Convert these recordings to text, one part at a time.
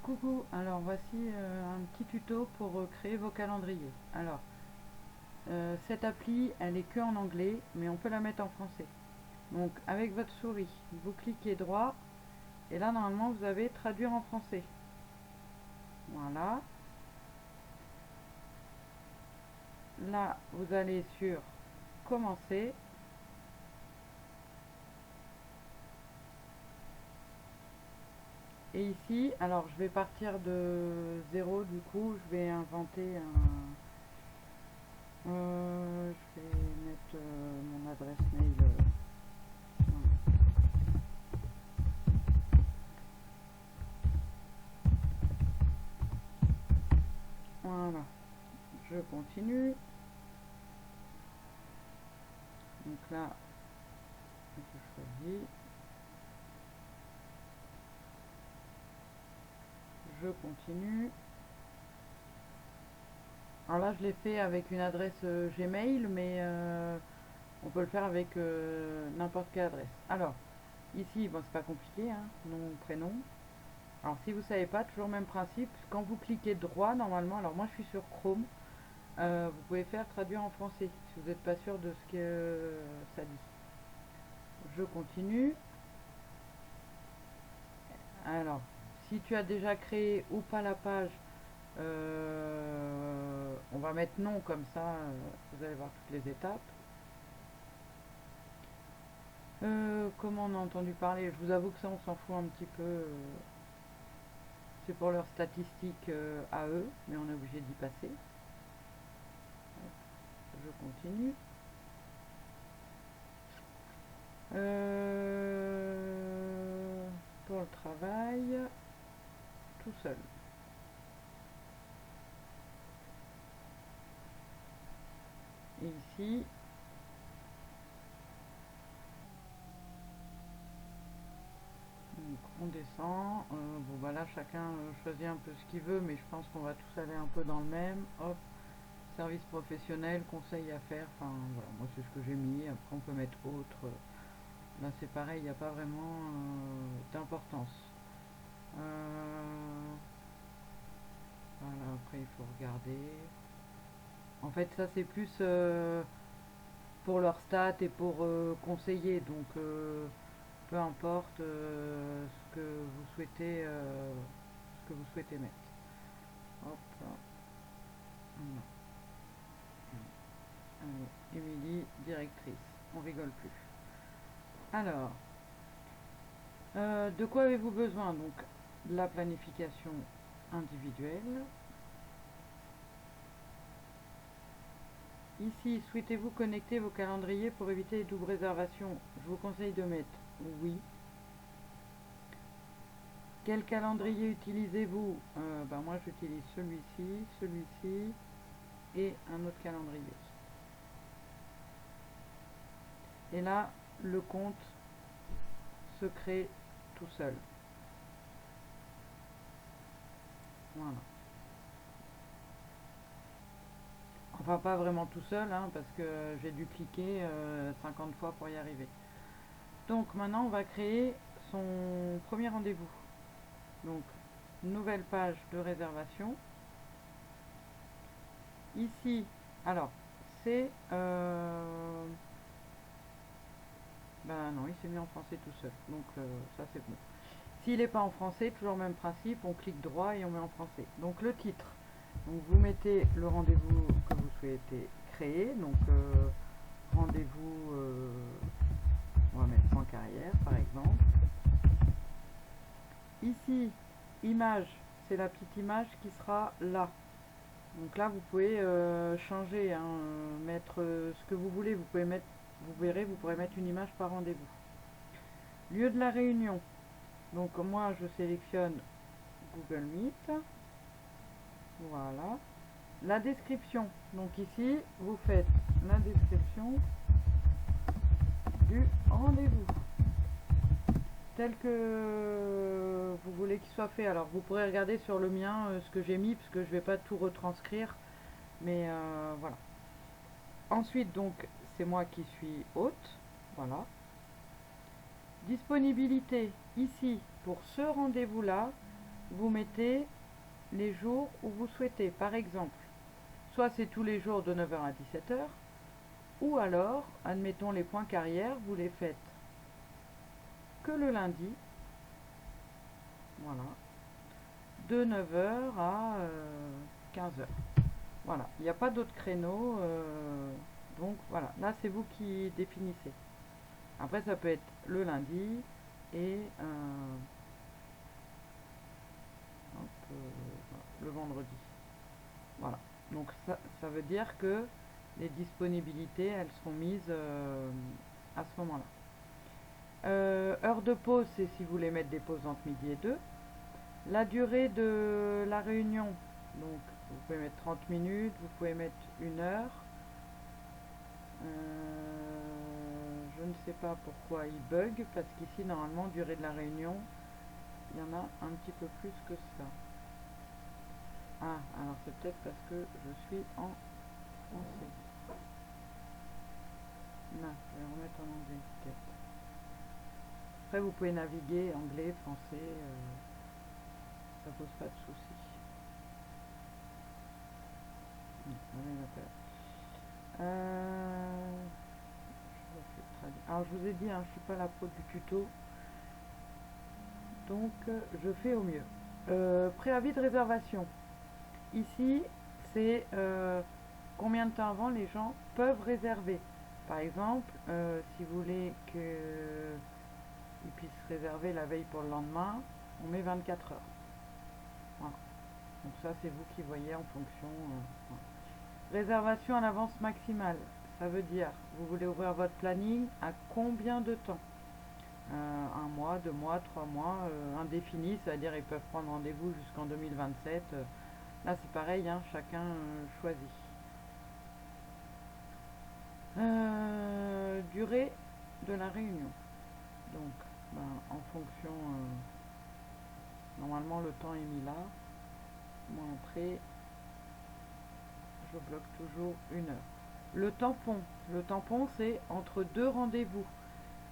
Coucou, alors voici un petit tuto pour créer vos calendriers. Alors, cette appli, elle est que en anglais, mais on peut la mettre en français. Donc, avec votre souris, vous cliquez droit, et là, normalement, vous avez traduire en français. Voilà. Là, vous allez sur commencer. Et ici, alors je vais partir de zéro, du coup, je vais inventer un... je vais mettre mon adresse mail. Voilà, je continue. Donc là, je choisis. Je continue. Alors là, je l'ai fait avec une adresse Gmail, mais on peut le faire avec n'importe quelle adresse. Alors, ici, bon, c'est pas compliqué, hein, nom, prénom. Alors, si vous savez pas, toujours le même principe. Quand vous cliquez droit, normalement, alors moi je suis sur Chrome, vous pouvez faire traduire en français si vous n'êtes pas sûr de ce que ça dit. Je continue. Alors, si tu as déjà créé ou pas la page, on va mettre non comme ça, vous allez voir toutes les étapes. Comment on a entendu parler? Je vous avoue que ça, on s'en fout un petit peu. C'est pour leurs statistiques à eux, mais on est obligé d'y passer. Je continue. Pour le travail, tout seul. Et ici, donc on descend. Bon, voilà, chacun choisit un peu ce qu'il veut, mais je pense qu'on va tous aller un peu dans le même. Hop, service professionnel, conseil à faire. Enfin, voilà, moi c'est ce que j'ai mis. Après, on peut mettre autre. Là, c'est pareil, il n'y a pas vraiment d'importance. Voilà, après, il faut regarder. En fait, ça, c'est plus pour leur stats et pour conseiller. Donc, peu importe ce que vous souhaitez mettre. Hop là. Allez, Émilie, directrice. On rigole plus. Alors, de quoi avez-vous besoin? Donc, de la planification individuelle. Ici, souhaitez-vous connecter vos calendriers pour éviter les doubles réservations? Je vous conseille de mettre oui. Quel calendrier utilisez-vous? Moi j'utilise celui-ci, celui-ci et un autre calendrier. Et là, le compte se crée tout seul. Voilà. Enfin, pas vraiment tout seul, hein, parce que j'ai dû cliquer 50 fois pour y arriver. Donc maintenant, on va créer son premier rendez-vous. Donc, nouvelle page de réservation. Ici, alors, c'est... ben non, il s'est mis en français tout seul. Donc, ça, c'est bon. S'il n'est pas en français, toujours le même principe, on clique droit et on met en français. Donc, le titre. Donc, vous mettez le rendez-vous que vous souhaitez créer. Donc, rendez-vous, on va mettre sans carrière, par exemple. Ici, image, c'est la petite image qui sera là. Donc là, vous pouvez changer, hein, mettre ce que vous voulez. Vous pouvez mettre, vous verrez, vous pourrez mettre une image par rendez-vous. Lieu de la réunion. Donc moi, je sélectionne Google Meet. Voilà. La description. Donc ici, vous faites la description du rendez-vous tel que vous voulez qu'il soit fait. Alors vous pourrez regarder sur le mien ce que j'ai mis, parce que je ne vais pas tout retranscrire, mais voilà. Ensuite, donc, c'est moi qui suis hôte, voilà. Disponibilité, ici, pour ce rendez-vous là, vous mettez les jours où vous souhaitez. Par exemple, soit c'est tous les jours de 9 h à 17 h, ou alors, admettons les points carrière, vous les faites que le lundi, voilà, de 9 h à 15 h. Voilà, il n'y a pas d'autres créneaux, donc voilà, là c'est vous qui définissez. Après ça peut être le lundi et hop, le vendredi. Voilà, donc ça veut dire que les disponibilités, elles seront mises à ce moment-là. Heure de pause, c'est si vous voulez mettre des pauses entre midi et 2. La durée de la réunion, donc vous pouvez mettre 30 minutes, vous pouvez mettre 1 heure. Je ne sais pas pourquoi il bug, parce qu'ici normalement durée de la réunion, il y en a un petit peu plus que ça. Ah, alors c'est peut-être parce que je suis en français. Non, je vais remettre en anglais peut-être. Après vous pouvez naviguer anglais, français, ça pose pas de soucis. Alors je vous ai dit, hein, je suis pas la pro du tuto, donc je fais au mieux. Préavis de réservation. Ici, c'est combien de temps avant les gens peuvent réserver. Par exemple, si vous voulez qu'ils puissent réserver la veille pour le lendemain, on met 24 heures. Voilà. Donc ça, c'est vous qui voyez en fonction. Voilà. Réservation à l'avance maximale. Ça veut dire, vous voulez ouvrir votre planning à combien de temps? 1 mois, 2 mois, 3 mois, indéfini, ça veut dire ils peuvent prendre rendez-vous jusqu'en 2027. Là c'est pareil, hein, chacun choisit. Durée de la réunion. Donc, en fonction, normalement le temps est mis là. Moi après, je bloque toujours 1 heure. Le tampon. Le tampon, c'est entre deux rendez-vous.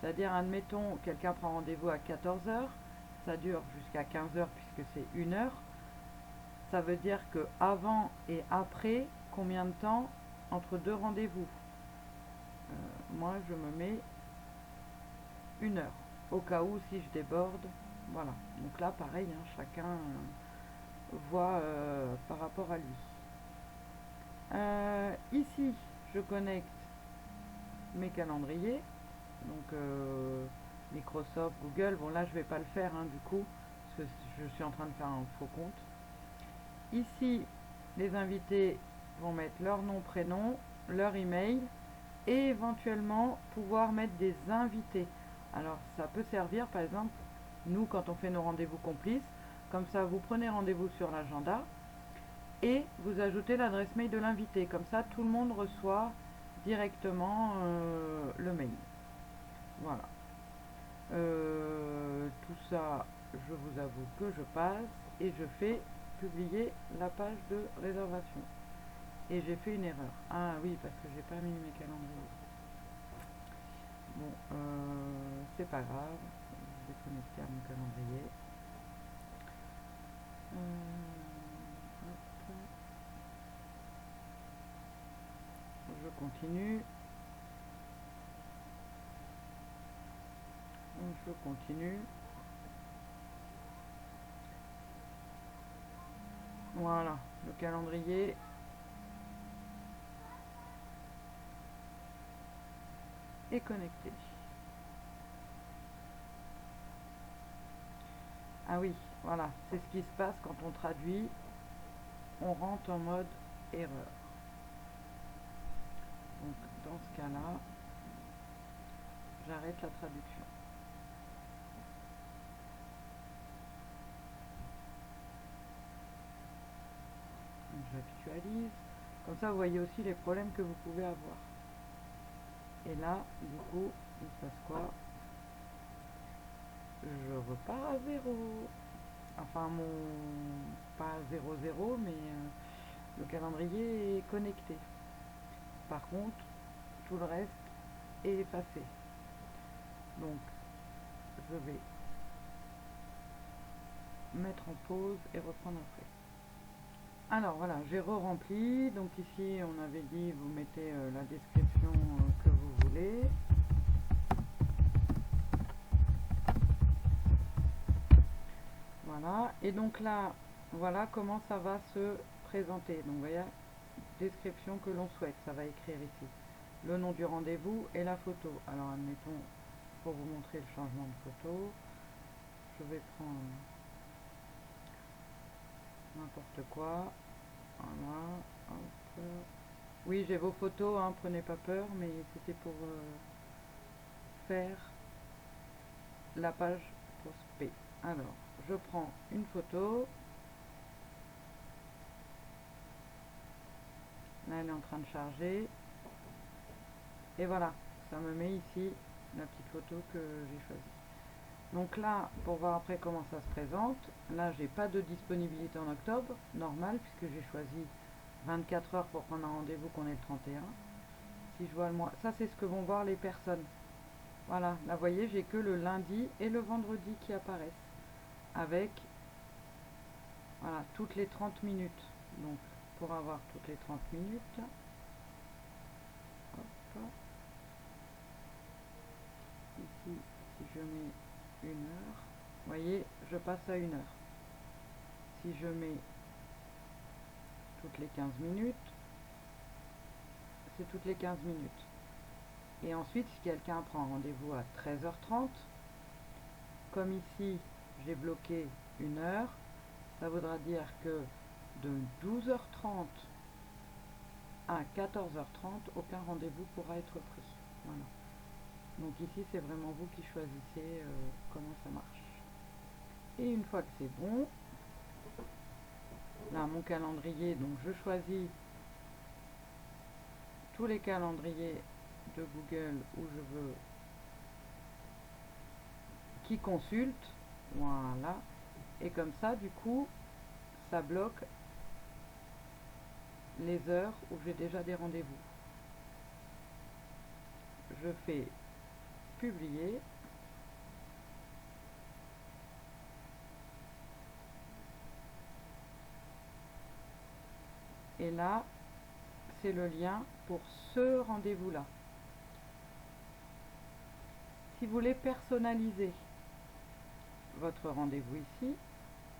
C'est-à-dire, admettons, quelqu'un prend rendez-vous à 14 h, ça dure jusqu'à 15 h puisque c'est 1 heure. Ça veut dire que avant et après, combien de temps entre deux rendez-vous? Moi, je me mets 1 heure. Au cas où, si je déborde, voilà. Donc là, pareil, hein, chacun voit par rapport à lui. Ici, je connecte mes calendriers. Donc Microsoft, Google. Bon là je vais pas le faire du coup, parce que je suis en train de faire un faux compte. Ici, les invités vont mettre leur nom, prénom, leur email et éventuellement pouvoir mettre des invités. Alors ça peut servir par exemple, nous quand on fait nos rendez-vous complices, comme ça vous prenez rendez-vous sur l'agenda et vous ajoutez l'adresse mail de l'invité. Comme ça tout le monde reçoit directement le mail. Voilà. Tout ça, je vous avoue que je passe et je fais publier la page de réservation. Et j'ai fait une erreur. Ah oui, parce que j'ai pas mis mes calendriers. Bon, c'est pas grave. Je vais connecter à mon calendrier. Je continue. Je continue. Voilà, le calendrier est connecté. Ah oui, voilà, c'est ce qui se passe quand on traduit. On rentre en mode erreur. Donc dans ce cas-là, j'arrête la traduction. J'actualise. Comme ça, vous voyez aussi les problèmes que vous pouvez avoir. Et là, du coup, il se passe quoi? Je repars à 0. Enfin, pas 0,0, mais le calendrier est connecté. Par contre, tout le reste est effacé. Donc, je vais mettre en pause et reprendre après. Alors voilà, j'ai re-rempli. Donc ici, on avait dit, vous mettez la description que vous voulez. Voilà, et donc là, voilà comment ça va se présenter. Donc vous voyez, description que l'on souhaite, ça va écrire ici. Le nom du rendez-vous et la photo. Alors admettons, pour vous montrer le changement de photo, je vais prendre n'importe quoi. Voilà, hop. Oui, j'ai vos photos, hein, prenez pas peur, mais c'était pour faire la page prospect. Alors, je prends une photo. Là, elle est en train de charger. Et voilà, ça me met ici la petite photo que j'ai choisie. Donc là, pour voir après comment ça se présente, là, j'ai pas de disponibilité en octobre, normal, puisque j'ai choisi 24 heures pour prendre un rendez-vous qu'on est le 31. Si je vois le mois, ça c'est ce que vont voir les personnes. Voilà, là, vous voyez, j'ai que le lundi et le vendredi qui apparaissent. Avec, voilà, toutes les 30 minutes. Donc, pour avoir toutes les 30 minutes, hop, ici, si je mets 1 heure, vous voyez, je passe à 1 heure. Si je mets toutes les 15 minutes, c'est toutes les 15 minutes. Et ensuite, si quelqu'un prend rendez-vous à 13h30, comme ici, j'ai bloqué 1 heure, ça voudra dire que de 12h30 à 14h30, aucun rendez-vous pourra être pris. Voilà. Donc ici, c'est vraiment vous qui choisissez comment ça marche. Et une fois que c'est bon, là, mon calendrier, donc je choisis tous les calendriers de Google où je veux qui consulte. Voilà. Et comme ça, du coup, ça bloque les heures où j'ai déjà des rendez-vous. Je fais publier. Et là, c'est le lien pour ce rendez-vous-là. Si vous voulez personnaliser votre rendez-vous ici,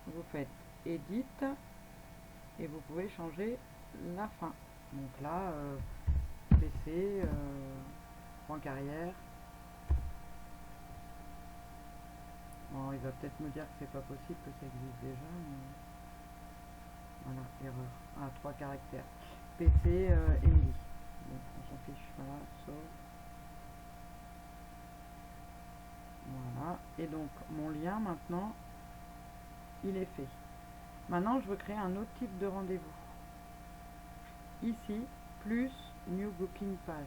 vous faites Edit et vous pouvez changer la fin. Donc là, PC, point carrière. Bon, il va peut-être me dire que c'est pas possible, que ça existe déjà, mais voilà, erreur. Ah, 3 caractères. PC, Emily. Bon, on s'en fiche, voilà, sauf. Voilà, et donc mon lien maintenant, il est fait. Maintenant, je veux créer un autre type de rendez-vous. Ici, plus New Booking Page.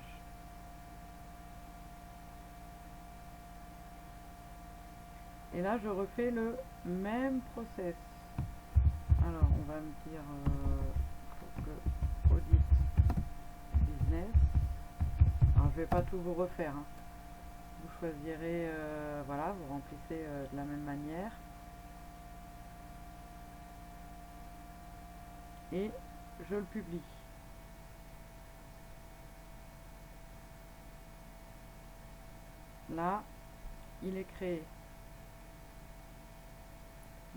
Et là, je refais le même process. Alors, on va me dire que audit business. Alors, je vais pas tout vous refaire, hein. Vous choisirez, voilà, vous remplissez de la même manière. Et je le publie. Là, il est créé.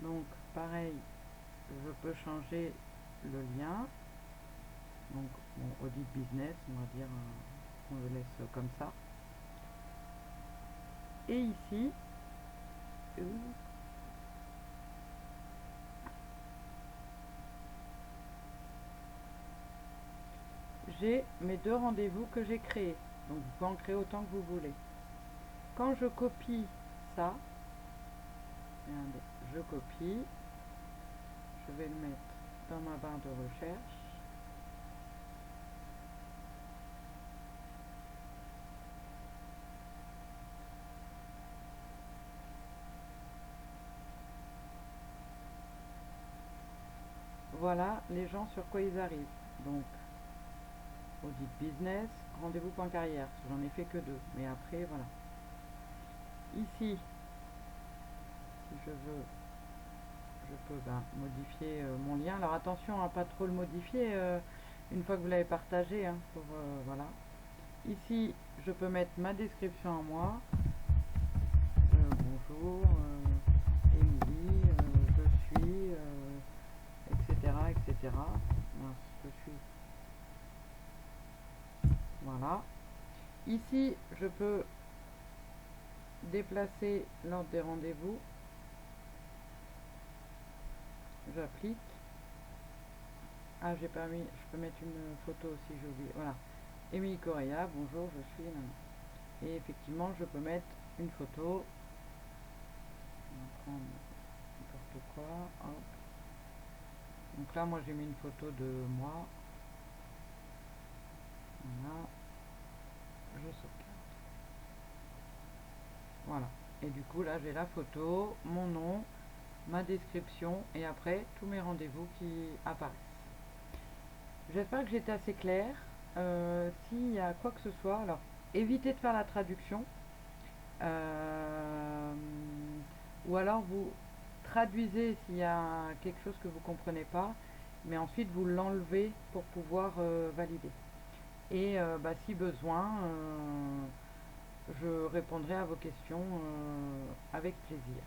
Donc, pareil, je peux changer le lien. Donc, bon, audit business, on va dire, on le laisse comme ça. Et ici, j'ai mes 2 rendez-vous que j'ai créés. Donc, vous pouvez en créer autant que vous voulez. Quand je copie ça, regardez, je copie, je vais le mettre dans ma barre de recherche. Voilà les gens sur quoi ils arrivent. Donc, audit business, rendez-vous point carrière. J'en ai fait que 2, mais après, voilà. Ici, si je veux, je peux modifier mon lien. Alors attention à pas trop le modifier une fois que vous l'avez partagé, hein, voilà. Ici, je peux mettre ma description à moi. Bonjour, Émilie, je suis, etc., etc. Mince, je suis. Voilà. Ici, je peux déplacer l'ordre des rendez-vous. J'applique. Ah, j'ai pas mis, je peux mettre une photo aussi, j'ai oublié. Voilà. Émilie Correa, bonjour, je suis. Et effectivement, je peux mettre une photo. On va prendre n'importe quoi. Hop. Donc là, moi, j'ai mis une photo de moi. Voilà. Je sauvegarde. Voilà. Et du coup, là, j'ai la photo, mon nom, ma description et après, tous mes rendez-vous qui apparaissent. J'espère que j'étais assez claire. S'il y a quoi que ce soit, alors évitez de faire la traduction. Ou alors vous traduisez s'il y a quelque chose que vous ne comprenez pas, mais ensuite vous l'enlevez pour pouvoir valider. Et si besoin, je répondrai à vos questions avec plaisir.